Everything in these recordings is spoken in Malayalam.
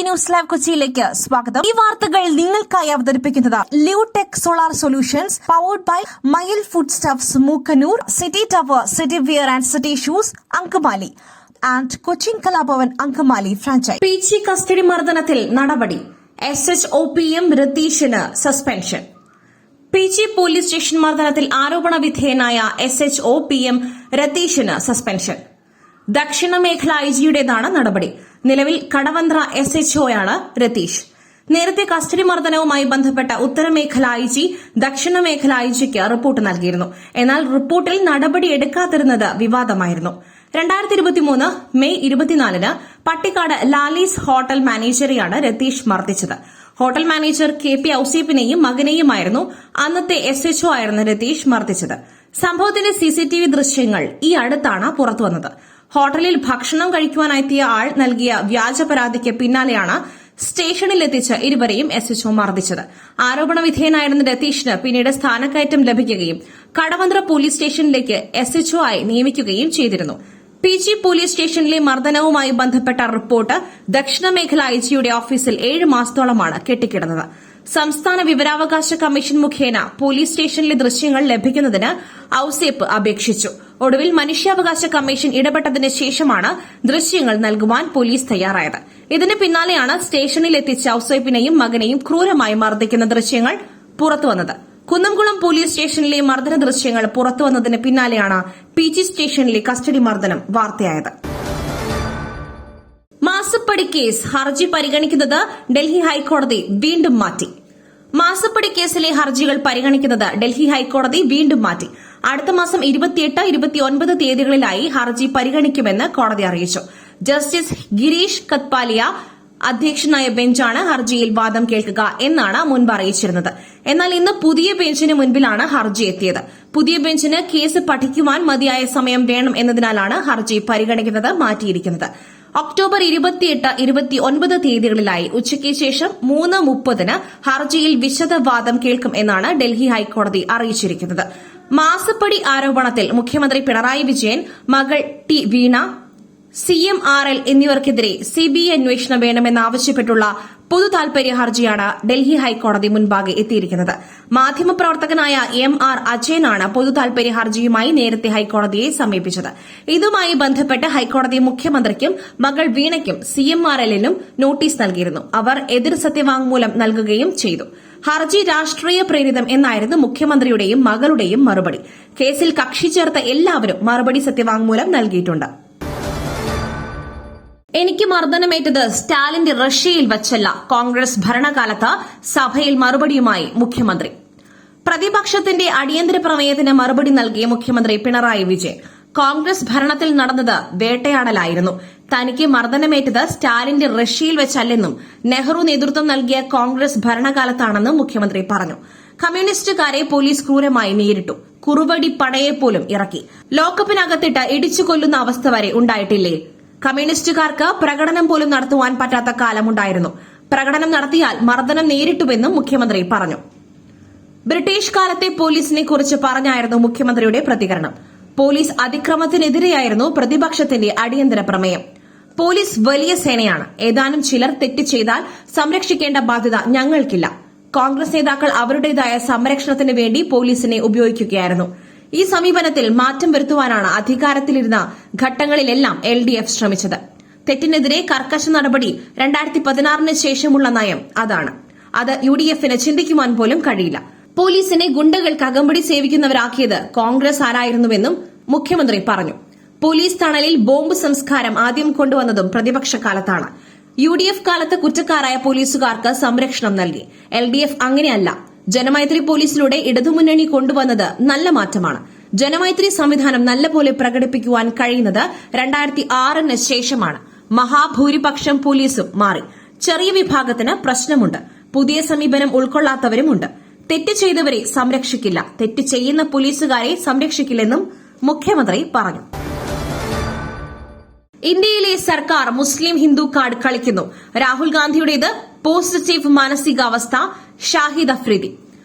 ന്യൂസ് ലൈവ് കൊച്ചിയിലേക്ക് സ്വാഗതം. ഈ വാർത്തകൾ നിങ്ങൾക്കായി അവതരിപ്പിക്കുന്നത് Lutech solar solutions powered by Mayil food stuffs Mookkannoor, city tower, city wear and city shoes Angamaly and Cochin Kalabhavan Angamaly franchise. Peechi custody മർദ്ദനത്തിൽ നടപടി. SHOPM രതീഷിന് സസ്പെൻഷൻ. പീച്ചി പോലീസ് സ്റ്റേഷൻ മർദ്ദനത്തിൽ ആരോപണ വിധേയനായ SHOPM രതീഷിന് സസ്പെൻഷൻ. ദക്ഷിണ മേഖല IGയുടേതാണ് നടപടി. നിലവിൽ കടവന്ത്ര SHOയാണ് രതീഷ്. നേരത്തെ കസ്റ്റഡി മർദ്ദനവുമായി ബന്ധപ്പെട്ട ഉത്തരമേഖല IG ദക്ഷിണ മേഖല IGക്ക് റിപ്പോർട്ട് നൽകിയിരുന്നു. എന്നാൽ റിപ്പോർട്ടിൽ നടപടി എടുക്കാതിരുന്നത് വിവാദമായിരുന്നു. 2023 മെയ് 24 പട്ടിക്കാട് ലാലീസ് ഹോട്ടൽ മാനേജരെയാണ് രതീഷ് മർദ്ദിച്ചത്. ഹോട്ടൽ മാനേജർ KP ഔസേപ്പിനെയും മകനെയുമായിരുന്നു അന്നത്തെ SHO ആയിരുന്ന രതീഷ് മർദ്ദിച്ചത്. സംഭവത്തിന്റെ CCTV ദൃശ്യങ്ങൾ ഈ അടുത്താണ് പുറത്തുവന്നത്. ഹോട്ടലിൽ ഭക്ഷണം കഴിക്കുവാനെത്തിയ ആൾ നൽകിയ വ്യാജ പരാതിക്ക് പിന്നാലെയാണ് സ്റ്റേഷനിലെത്തിച്ച് ഇരുവരെയും SHO മർദ്ദിച്ചത്. ആരോപണ വിധേയനായിരുന്ന രതീഷിന് പിന്നീട് സ്ഥാനക്കയറ്റം ലഭിക്കുകയും കടവന്ത്ര പോലീസ് സ്റ്റേഷനിലേക്ക് SHO ആയി നിയമിക്കുകയും ചെയ്തിരുന്നു. PG പോലീസ് സ്റ്റേഷനിലെ മർദ്ദനവുമായി ബന്ധപ്പെട്ട റിപ്പോർട്ട് ദക്ഷിണ മേഖല IGയുടെ ഓഫീസിൽ 7 മാസത്തോളമാണ് കെട്ടിക്കിടന്നത്. സംസ്ഥാന വിവരാവകാശ കമ്മീഷൻ മുഖേന പോലീസ് സ്റ്റേഷനിലെ ദൃശ്യങ്ങൾ ലഭിക്കുന്നതിന് ഔസേപ്പ് അപേക്ഷിച്ചു. ഒടുവിൽ മനുഷ്യാവകാശ കമ്മീഷൻ ഇടപെട്ടതിന് ശേഷമാണ് ദൃശ്യങ്ങൾ നൽകുവാൻ പോലീസ് തയ്യാറായത്. ഇതിന് പിന്നാലെയാണ് സ്റ്റേഷനിൽ എത്തിച്ച ഔസേപ്പിനെയും മകനെയും ക്രൂരമായി മർദ്ദിക്കുന്ന ദൃശ്യങ്ങൾ പുറത്തുവന്നത്. കുന്നംകുളം പോലീസ് സ്റ്റേഷനിലെ മർദ്ദന ദൃശ്യങ്ങൾ പുറത്തുവന്നതിന് പിന്നാലെയാണ് PG സ്റ്റേഷനിലെ കസ്റ്റഡി മർദ്ദനം വാർത്തയായത്. മാസപ്പടി കേസ് ഹർജി പരിഗണിക്കുന്നത് ഡൽഹി ഹൈക്കോടതി വീണ്ടും മാറ്റി. മാസപ്പടി കേസിലെ ഹർജികൾ പരിഗണിക്കുന്നത് ഡൽഹി ഹൈക്കോടതി വീണ്ടും മാറ്റി. അടുത്ത മാസം 28, 29 തീയതികളിലായി ഹർജി പരിഗണിക്കുമെന്ന് കോടതി അറിയിച്ചു. ജസ്റ്റിസ് ഗിരീഷ് കത്പാലിയ അധ്യക്ഷനായ ബെഞ്ചാണ് ഹർജിയിൽ വാദം കേൾക്കുക എന്നാണ് മുൻപ് അറിയിച്ചിരുന്നത്. എന്നാൽ ഇന്ന് പുതിയ ബെഞ്ചിന് മുൻപിലാണ് ഹർജി എത്തിയത്. പുതിയ ബെഞ്ചിന് കേസ് പഠിക്കുവാൻ മതിയായ സമയം വേണം എന്നതിനാലാണ് ഹർജി പരിഗണിക്കുന്നത് മാറ്റിയിരിക്കുന്നത്. ഒക്ടോബർ 28, 29 തീയതികളിലായി ഉച്ചയ്ക്ക് ശേഷം 3:30 ഹർജിയിൽ വിശദവാദം കേൾക്കും എന്നാണ് ഡൽഹി ഹൈക്കോടതി അറിയിച്ചിരിക്കുന്നത്. മാസപ്പടി ആരോപണത്തിൽ മുഖ്യമന്ത്രി പിണറായി വിജയൻ, മകൾ T വീണ, CMRL എന്നിവർക്കെതിരെ CBI അന്വേഷണം വേണമെന്നാവശ്യപ്പെട്ടുള്ള പൊതു താൽപര്യ ഹർജിയാണ് ഡൽഹി ഹൈക്കോടതി മുൻപാകെ എത്തിയിരിക്കുന്നത്. മാധ്യമപ്രവർത്തകനായ MR അജയനാണ് പൊതു താൽപര്യ ഹർജിയുമായി നേരത്തെ ഹൈക്കോടതിയെ സമീപിച്ചത്. ഇതുമായി ബന്ധപ്പെട്ട് ഹൈക്കോടതി മുഖ്യമന്ത്രിക്കും മകൾ വീണയ്ക്കും CMRLനും നോട്ടീസ് നൽകിയിരുന്നു. അവർ എതിർ സത്യവാങ്മൂലം നൽകുകയും ചെയ്തു. ഹർജി രാഷ്ട്രീയ പ്രേരിതം എന്നായിരുന്നു മുഖ്യമന്ത്രിയുടെയും മകളുടെയും മറുപടി. കേസിൽ കക്ഷി ചേർത്ത എല്ലാവരും മറുപടി സത്യവാങ്മൂലം നൽകിയിട്ടുണ്ട്. എനിക്ക് മർദ്ദനമേറ്റത് സ്റ്റാലിന്റെ റഷ്യയിൽ വച്ചല്ല. കോൺഗ്രസ് ഭരണകാലത്ത് സഭയിൽ മറുപടിയുമായി മുഖ്യമന്ത്രി. പ്രതിപക്ഷത്തിന്റെ അടിയന്തര പ്രമേയത്തിന് മറുപടി നൽകിയ മുഖ്യമന്ത്രി പിണറായി വിജയൻ, കോൺഗ്രസ് ഭരണത്തിൽ നടന്നത് വേട്ടയാടലായിരുന്നു. തനിക്ക് മർദ്ദനമേറ്റത് സ്റ്റാലിന്റെ റഷ്യയിൽ വെച്ചല്ലെന്നും നെഹ്റു നേതൃത്വം നൽകിയ കോൺഗ്രസ് ഭരണകാലത്താണെന്നും മുഖ്യമന്ത്രി പറഞ്ഞു. കമ്മ്യൂണിസ്റ്റുകാരെ പോലീസ് ക്രൂരമായി നേരിട്ടു. കുറുവടി പടയെപ്പോലും ഇറക്കി. ലോക്കപ്പിനകത്തിട്ട് ഇടിച്ചു കൊല്ലുന്ന അവസ്ഥ വരെ ഉണ്ടായിട്ടില്ലേ? കമ്മ്യൂണിസ്റ്റുകാർക്ക് പ്രകടനം പോലും നടത്തുവാൻ പറ്റാത്ത കാലമുണ്ടായിരുന്നു. പ്രകടനം നടത്തിയാൽ മർദ്ദനം നേരിട്ടുവെന്നും മുഖ്യമന്ത്രി പറഞ്ഞു. ബ്രിട്ടീഷ് കാലത്തെ പോലീസിനെ കുറിച്ച് പറഞ്ഞായിരുന്നു മുഖ്യമന്ത്രിയുടെ പ്രതികരണം. പോലീസ് അതിക്രമത്തിനെതിരെയായിരുന്നു പ്രതിപക്ഷത്തിന്റെ അടിയന്തര പ്രമേയം. പോലീസ് വലിയ സേനയാണ്. ഏതാനും ചിലർ തെറ്റ് ചെയ്താൽ സംരക്ഷിക്കേണ്ട ബാധ്യത ഞങ്ങൾക്കില്ല. കോൺഗ്രസ് നേതാക്കൾ അവരുടേതായ സംരക്ഷണത്തിന് വേണ്ടി പോലീസിനെ ഉപയോഗിക്കുകയായിരുന്നു. ഈ സമീപനത്തിൽ മാറ്റം വരുത്തുവാനാണ് അധികാരത്തിലിരുന്ന ഘട്ടങ്ങളിലെല്ലാം LDF ശ്രമിച്ചത്. തെറ്റിനെതിരെ കർക്കശ നടപടി 2016 ശേഷമുള്ള നയം അതാണ്. അത് UDFന് ചിന്തിക്കുവാൻ പോലും കഴിയില്ല. പോലീസിനെ ഗുണ്ടകൾക്ക് അകമ്പടി സേവിക്കുന്നവരാക്കിയത് കോൺഗ്രസ് ആരായിരുന്നുവെന്നും മുഖ്യമന്ത്രി പറഞ്ഞു. പോലീസ് തണലിൽ ബോംബ് സംസ്കാരം ആദ്യം കൊണ്ടുവന്നതും പ്രതിപക്ഷ കാലത്താണ്. UDF കാലത്ത് കുറ്റക്കാരായ പോലീസുകാർക്ക് സംരക്ഷണം നൽകി. LDF അങ്ങനെയല്ല. ജനമൈത്രി പോലീസിലൂടെ ഇടതുമുന്നണി കൊണ്ടുവന്നത് നല്ല മാറ്റമാണ്. ജനമൈത്രി സംവിധാനം നല്ലപോലെ പ്രകടിപ്പിക്കുവാൻ കഴിയുന്നത് 2006 ശേഷമാണ്. മഹാഭൂരിപക്ഷം പോലീസും മാറി. ചെറിയ വിഭാഗത്തിന് പ്രശ്നമുണ്ട്. പുതിയ സമീപനം ഉൾക്കൊള്ളാത്തവരുമുണ്ട്. തെറ്റ് ചെയ്തവരെ സംരക്ഷിക്കില്ല. തെറ്റ് ചെയ്യുന്ന പോലീസുകാരെ സംരക്ഷിക്കില്ലെന്നും മുഖ്യമന്ത്രി പറഞ്ഞു. ഇന്ത്യയിലെ സർക്കാർ മുസ്ലിം ഹിന്ദു കാർഡ് കളിക്കുന്നു. രാഹുൽ ഗാന്ധിയുടേത് പോസിറ്റീവ് മാനസികാവസ്ഥ. ഷാഹിദ് അഫ്രീദി.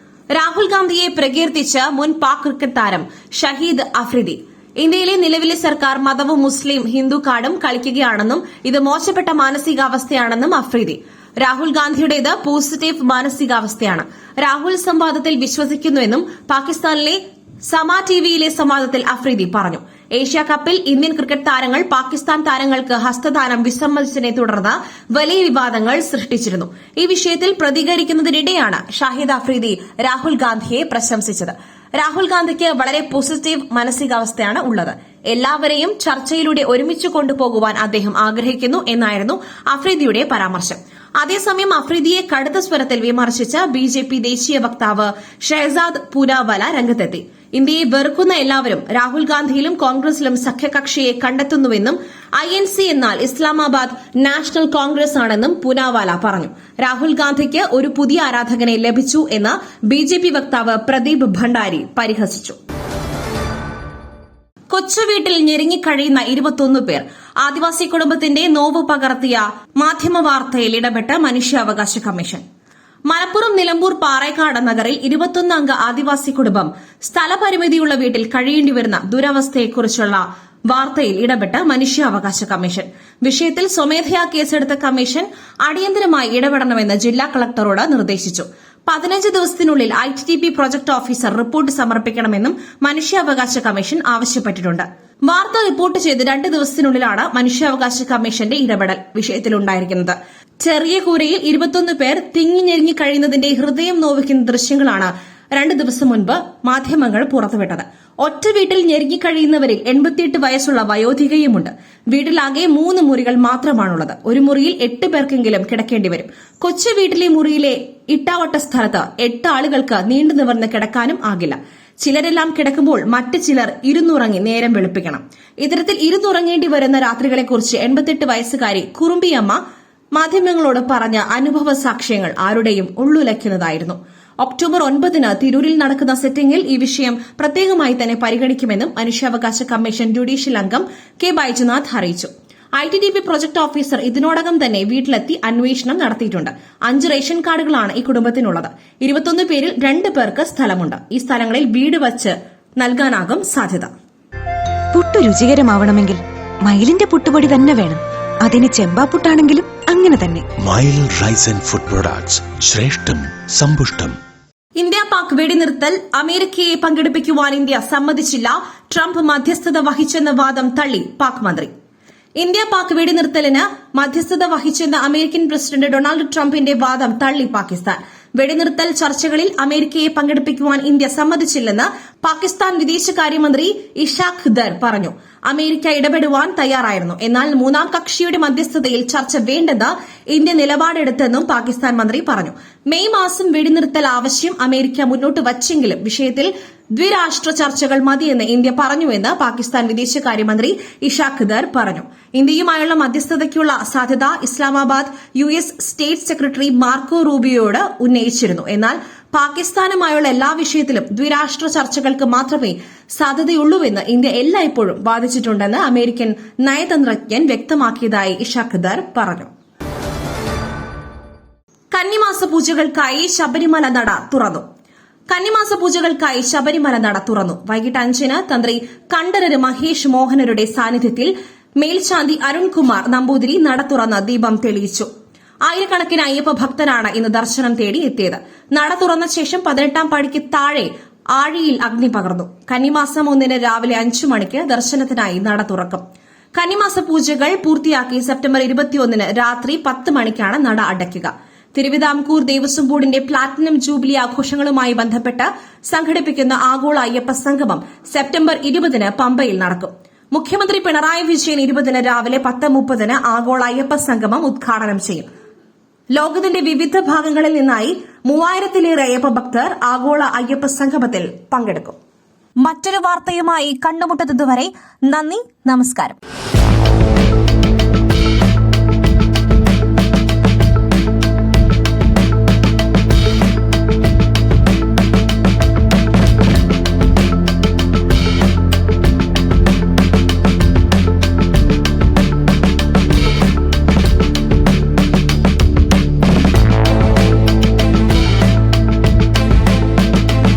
രാഹുൽ ഗാന്ധിയെ പ്രകീർത്തിച്ച് മുൻ പാക് ക്രിക്കറ്റ് താരം ഷഹീദ് അഫ്രീദി. ഇന്ത്യയിലെ നിലവിലെ സർക്കാർ മതവും മുസ്ലിം ഹിന്ദു കാർഡും കളിക്കുകയാണെന്നും ഇത് മോശപ്പെട്ട മാനസികാവസ്ഥയാണെന്നും അഫ്രീദി. രാഹുൽ ഗാന്ധിയുടേത് പോസിറ്റീവ് മാനസികാവസ്ഥയാണ്. രാഹുൽ സംവാദത്തിൽ വിശ്വസിക്കുന്നുവെന്നും പാകിസ്ഥാനിലെ സമ ടിവിയിലെ സംവാദത്തിൽ അഫ്രീദി പറഞ്ഞു. ഏഷ്യ കപ്പിൽ ഇന്ത്യൻ ക്രിക്കറ്റ് താരങ്ങൾ പാകിസ്ഥാൻ താരങ്ങൾക്ക് ഹസ്തദാനം വിസമ്മതിച്ചതിനെ തുടർന്ന് വലിയ വിവാദങ്ങൾ സൃഷ്ടിച്ചിരുന്നു. ഈ വിഷയത്തിൽ പ്രതികരിക്കുന്നതിനിടെയാണ് ഷാഹിദ് അഫ്രീദി രാഹുൽ ഗാന്ധിയെ പ്രശംസിച്ചത്. രാഹുൽ ഗാന്ധിക്ക് വളരെ പോസിറ്റീവ് മാനസികാവസ്ഥയാണ് ഉള്ളത്. എല്ലാവരെയും ചർച്ചയിലൂടെ ഒരുമിച്ച് കൊണ്ടുപോകുവാൻ അദ്ദേഹം ആഗ്രഹിക്കുന്നു എന്നായിരുന്നു അഫ്രീദിയുടെ പരാമർശം. അതേസമയം അഫ്രീദിയെ കടുത്ത സ്വരത്തിൽ വിമർശിച്ച ബിജെപി ദേശീയ വക്താവ് ഷെഹസാദ് പൂനാവാല രംഗത്തെത്തി. ഇന്ത്യയെ വെറുക്കുന്ന എല്ലാവരും രാഹുൽ ഗാന്ധിയിലും കോൺഗ്രസിലും സഖ്യകക്ഷിയെ കണ്ടെത്തുന്നുവെന്നും INC എന്നാൽ ഇസ്ലാമാബാദ് നാഷണൽ കോൺഗ്രസ് ആണെന്നും പൂനാവാല പറഞ്ഞു. രാഹുൽ ഗാന്ധിക്ക് ഒരു പുതിയ ആരാധകനെ ലഭിച്ചു എന്ന് ബിജെപി വക്താവ് പ്രദീപ് ഭണ്ഡാരി പരിഹസിച്ചു. കൊച്ചുവീട്ടിൽ ഞെരുങ്ങിക്കഴിയുന്ന 21 പേർ. ആദിവാസി കുടുംബത്തിന്റെ നോവ് പകർത്തിയ മാധ്യമവാർത്തയിൽ ഇടപെട്ട മനുഷ്യാവകാശ കമ്മീഷൻ. മലപ്പുറം നിലമ്പൂർ പാറേക്കാട് നഗറിൽ 21 അംഗ ആദിവാസി കുടുംബം സ്ഥലപരിമിതിയുള്ള വീട്ടിൽ കഴിയേണ്ടിവരുന്ന ദുരവസ്ഥയെക്കുറിച്ചുള്ള വാർത്തയിൽ ഇടപെട്ട മനുഷ്യാവകാശ കമ്മീഷൻ. വിഷയത്തിൽ സ്വമേധയാ കേസെടുത്ത കമ്മീഷൻ അടിയന്തരമായി ഇടപെടണമെന്ന് ജില്ലാ കളക്ടറോട് നിർദ്ദേശിച്ചു. 15 ദിവസത്തിനുള്ളിൽ ITTP പ്രൊജക്ട് ഓഫീസർ റിപ്പോർട്ട് സമർപ്പിക്കണമെന്നും മനുഷ്യാവകാശ കമ്മീഷൻ ആവശ്യപ്പെട്ടിട്ടുണ്ട്. വാർത്ത റിപ്പോർട്ട് ചെയ്ത് 2 ദിവസത്തിനുള്ളിലാണ് മനുഷ്യാവകാശ കമ്മീഷന്റെ ഇടപെടൽ വിഷയത്തിലുണ്ടായിരിക്കുന്നത്. ചെറിയ കൂരയിൽ 21 പേർ തിങ്ങിഞ്ഞെരിഞ്ഞു കഴിയുന്നതിന്റെ ഹൃദയം നോവിക്കുന്ന ദൃശ്യങ്ങളാണ് 2 ദിവസം മുൻപ് മാധ്യമങ്ങൾ പുറത്തുവിട്ടത്. ഒറ്റ വീട്ടിൽ ഞെരുങ്ങിക്കഴിയുന്നവരിൽ 88 വയസ്സുള്ള വയോധികയുമുണ്ട്. വീട്ടിലാകെ 3 മുറികൾ മാത്രമാണുള്ളത്. ഒരു മുറിയിൽ 8 പേർക്കെങ്കിലും കിടക്കേണ്ടിവരും. കൊച്ചു വീട്ടിലെ മുറിയിലെ ഇട്ടാവട്ട സ്ഥലത്ത് 8 ആളുകൾക്ക് നീണ്ടു നിവർന്ന് കിടക്കാനും ആകില്ല. ചിലരെല്ലാം കിടക്കുമ്പോൾ മറ്റ് ചിലർ ഇരുന്നുറങ്ങി നേരം വെളുപ്പിക്കണം. ഇത്തരത്തിൽ ഇരുന്നുറങ്ങേണ്ടി വരുന്ന രാത്രികളെക്കുറിച്ച് 88 വയസ്സുകാരി കുറുമ്പിയമ്മ മാധ്യമങ്ങളോട് പറഞ്ഞ അനുഭവ സാക്ഷ്യങ്ങൾ ആരുടെയും ഉള്ളുലയ്ക്കുന്നതായിരുന്നു. ഒക്ടോബർ 9 തിരൂരിൽ നടക്കുന്ന സിറ്റിംഗിൽ ഈ വിഷയം പ്രത്യേകമായി തന്നെ പരിഗണിക്കുമെന്നും മനുഷ്യാവകാശ കമ്മീഷൻ ജുഡീഷ്യൽ അംഗം കെ ബൈജുനാഥ് അറിയിച്ചു. ITTP പ്രൊജക്ട് ഓഫീസർ ഇതിനോടകം തന്നെ വീട്ടിലെത്തി അന്വേഷണം നടത്തിയിട്ടുണ്ട്. 5 റേഷൻ കാർഡുകളാണ് ഈ കുടുംബത്തിനുള്ളത്. 21 പേരിൽ 2 പേർക്ക് സ്ഥലമുണ്ട്. ഈ സ്ഥലങ്ങളിൽ വീട് വച്ച് നൽകാനാകും സാധ്യത. പുട്ടു രുചികരമാവണമെങ്കിൽ മയിലിന്റെ പുട്ടുപൊടി തന്നെ വേണം. അതിന് ചെമ്പാപ്പുട്ടാണെങ്കിലും അങ്ങനെ തന്നെ. മയിൽ റൈസ് ആൻഡ് ഫുഡ് പ്രൊഡക്ട്സ്, ശ്രേഷ്ഠം സമ്പുഷ്ടം. ഇന്ത്യ പാക് വെടിനിർത്തൽ അമേരിക്കയെ പങ്കെടുപ്പിക്കുവാൻ ഇന്ത്യ സമ്മതിച്ചില്ല. ട്രംപ് മധ്യസ്ഥത വഹിച്ചെന്ന വാദം തള്ളി പാക് മന്ത്രി. ഇന്ത്യ പാക് വെടിനിർത്തലിന് മധ്യസ്ഥത വഹിച്ചെന്ന അമേരിക്കൻ പ്രസിഡന്റ് ഡൊണാൾഡ് ട്രംപിന്റെ വാദം തള്ളി പാകിസ്ഥാൻ. വെടിനിർത്തൽ ചർച്ചകളിൽ അമേരിക്കയെ പങ്കെടുപ്പിക്കുവാൻ ഇന്ത്യ സമ്മതിച്ചില്ലെന്ന് പാകിസ്ഥാൻ വിദേശകാര്യമന്ത്രി ഇഷാഖ് ദർ പറഞ്ഞു. അമേരിക്ക ഇടപെടുവാൻ തയ്യാറായിരുന്നു. എന്നാൽ 3ാം കക്ഷിയുടെ മധ്യസ്ഥതയിൽ ചർച്ച വേണ്ടെന്ന് ഇന്ത്യ നിലപാടെടുത്തെന്നും പാകിസ്ഥാൻ മന്ത്രി പറഞ്ഞു. മെയ് മാസം വെടിനിർത്തൽ ആവശ്യം അമേരിക്ക മുന്നോട്ട് വച്ചെങ്കിലും വിഷയത്തിൽ ദ്വിരാഷ്ട്ര ചർച്ചകൾ മതിയെന്ന് ഇന്ത്യ പറഞ്ഞുവെന്ന് പാകിസ്ഥാൻ വിദേശകാര്യമന്ത്രി ഇഷാഖ് ദർ പറഞ്ഞു. ഇന്ത്യയുമായുള്ള മധ്യസ്ഥതയ്ക്കുള്ള സാധ്യത Islamabad US state secretary Marco റൂബിയോയോട് ഉന്നയിച്ചിരുന്നു. എന്നാൽ പാകിസ്ഥാനുമായുള്ള എല്ലാ വിഷയത്തിലും ദ്വിരാഷ്ട്ര ചർച്ചകൾക്ക് മാത്രമേ സാധ്യതയുള്ളൂവെന്ന് ഇന്ത്യ എല്ലായ്പ്പോഴും വാദിച്ചിട്ടുണ്ടെന്ന് അമേരിക്കൻ നയതന്ത്രജ്ഞൻ വ്യക്തമാക്കിയതായി ഇഷാഖ് ദർ പറഞ്ഞു. കന്നിമാസ പൂജകൾക്കായി ശബരിമല നട തുറന്നു. കന്നിമാസ പൂജകൾക്കായി ശബരിമല നട തുറന്നു. വൈകിട്ട് 5-ന് തന്ത്രി കണ്ഠരര് മഹേഷ് മോഹനരുടെ സാന്നിധ്യത്തിൽ മേൽശാന്തി അരുൺകുമാർ നമ്പൂതിരി നട തുറന്ന് ദീപം തെളിയിച്ചു. ആയിരക്കണക്കിന് അയ്യപ്പ ഭക്തരാണ് ഇന്ന് ദർശനം തേടി എത്തിയത്. നട തുറന്ന ശേഷം 18ാം പടിക്ക് താഴെ ആഴിയിൽ അഗ്നി പകർന്നു. കന്നിമാസം 1-ന് രാവിലെ 5 മണിക്ക് ദർശനത്തിനായി നട തുറക്കും. കന്നിമാസ പൂജകൾ പൂർത്തിയാക്കി സെപ്റ്റംബർ 21-ന് രാത്രി 10 മണിക്കാണ് നട അടയ്ക്കുക. തിരുവിതാംകൂർ ദേവസ്വം ബോർഡിന്റെ പ്ലാറ്റിനം ജൂബിലി ആഘോഷങ്ങളുമായി ബന്ധപ്പെട്ട് സംഘടിപ്പിക്കുന്ന ആഗോള അയ്യപ്പ സംഗമം സെപ്റ്റംബർ 20-ന് പമ്പയിൽ നടക്കും. മുഖ്യമന്ത്രി പിണറായി വിജയൻ 20-ന് രാവിലെ 10:30-ന് ആഗോള അയ്യപ്പ സംഗമം ഉദ്ഘാടനം ചെയ്യും. ലോകത്തിന്റെ വിവിധ ഭാഗങ്ങളിൽ നിന്നായി 3000-ലേറെ അയ്യപ്പ ഭക്തർ ആഗോള അയ്യപ്പ സംഗമത്തിൽ പങ്കെടുക്കും. മറ്റൊരു വാർത്തയുമായി കണ്ടുമുട്ടുന്നതുവരെ നന്ദി, നമസ്കാരം.